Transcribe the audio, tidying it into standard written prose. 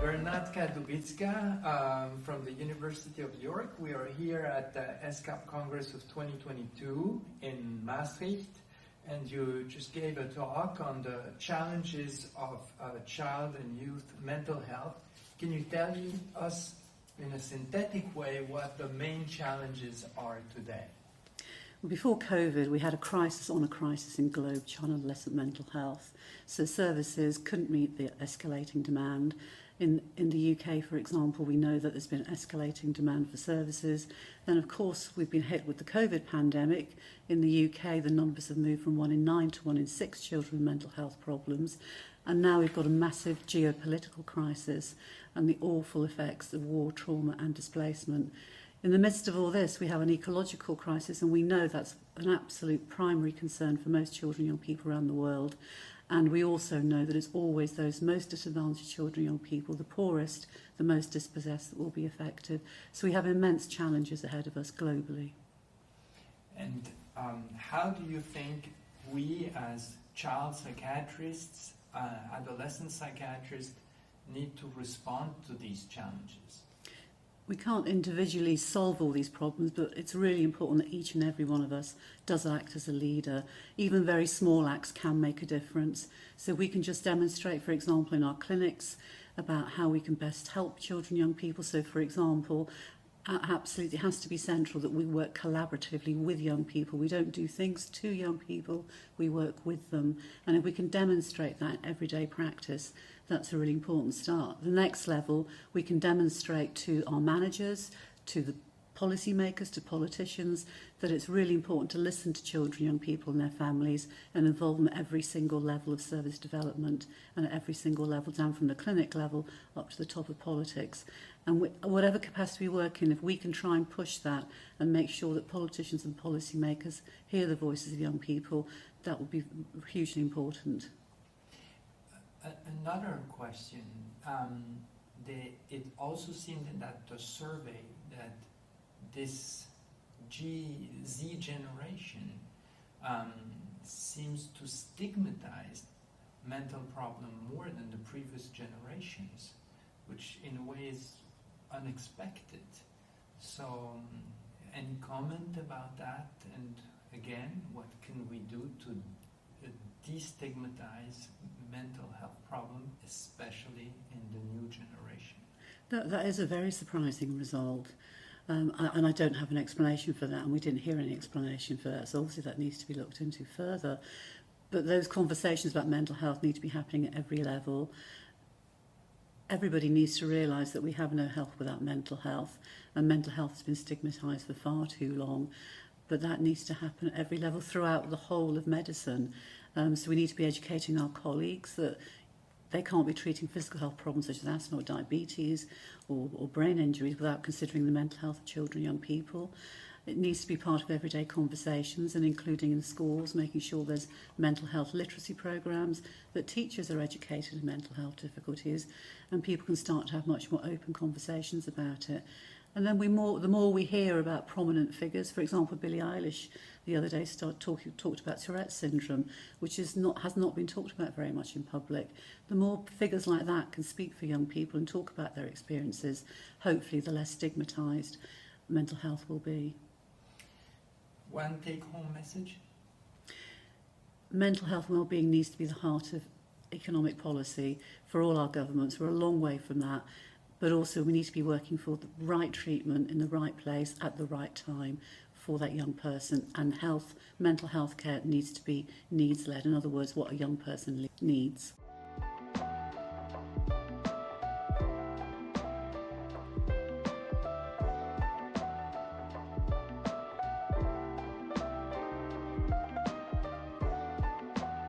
Bernadka Dubicka from the University of York. We are here at the ESCAP Congress of 2022 in Maastricht, and you just gave a talk on the challenges of child and youth mental health. Can you tell us in a synthetic way what the main challenges are today? Before COVID, we had a crisis on a crisis in global child and adolescent mental health. So services couldn't meet the escalating demand. In the UK, for example, we know that there's been escalating demand for services. Then, of course, we've been hit with the COVID pandemic. In the UK, the numbers have moved from 1 in 9 to 1 in 6 children with mental health problems. And now we've got a massive geopolitical crisis and the awful effects of war, trauma and displacement. In the midst of all this, we have an ecological crisis, and we know that's an absolute primary concern for most children and young people around the world. And we also know that it's always those most disadvantaged children and young people, the poorest, the most dispossessed, that will be affected. So we have immense challenges ahead of us globally. And how do you think we as child psychiatrists, adolescent psychiatrists, need to respond to these challenges? We can't individually solve all these problems, but it's really important that each and every one of us does act as a leader. Even very small acts can make a difference. So we can just demonstrate, for example, in our clinics about how we can best help children and young people. So, for example, absolutely it has to be central that we work collaboratively with young people. We don't do things to young people, we work with them. And if we can demonstrate that in everyday practice, that's a really important start. The next level, we can demonstrate to our managers, to the policymakers, to politicians, that it's really important to listen to children, young people and their families and involve them at every single level of service development and at every single level, down from the clinic level up to the top of politics. And whatever capacity we work in, if we can try and push that and make sure that politicians and policymakers hear the voices of young people, that will be hugely important. Another question, it also seemed in that the survey that this Z generation seems to stigmatize mental problem more than the previous generations, which in a way is unexpected. So any comment about that? And again, what can we do to destigmatize mental health problem, especially in the new generation? That is a very surprising result. And I don't have an explanation for that, and we didn't hear any explanation for that, so obviously that needs to be looked into further. But those conversations about mental health need to be happening at every level. Everybody needs to realise that we have no health without mental health, and mental health has been stigmatised for far too long. But that needs to happen at every level throughout the whole of medicine. So we need to be educating our colleagues that they can't be treating physical health problems such as asthma or diabetes or brain injuries without considering the mental health of children and young people. It needs to be part of everyday conversations, and including in schools, making sure there's mental health literacy programs, that teachers are educated in mental health difficulties, and people can start to have much more open conversations about it. And then the more we hear about prominent figures, for example, Billie Eilish the other day talked about Tourette's syndrome, which has not been talked about very much in public. The more figures like that can speak for young people and talk about their experiences, hopefully the less stigmatised mental health will be. One take-home message? Mental health and well-being needs to be the heart of economic policy for all our governments. We're a long way from that. But also we need to be working for the right treatment in the right place at the right time for that young person. And mental health care needs to be needs-led. In other words, what a young person needs.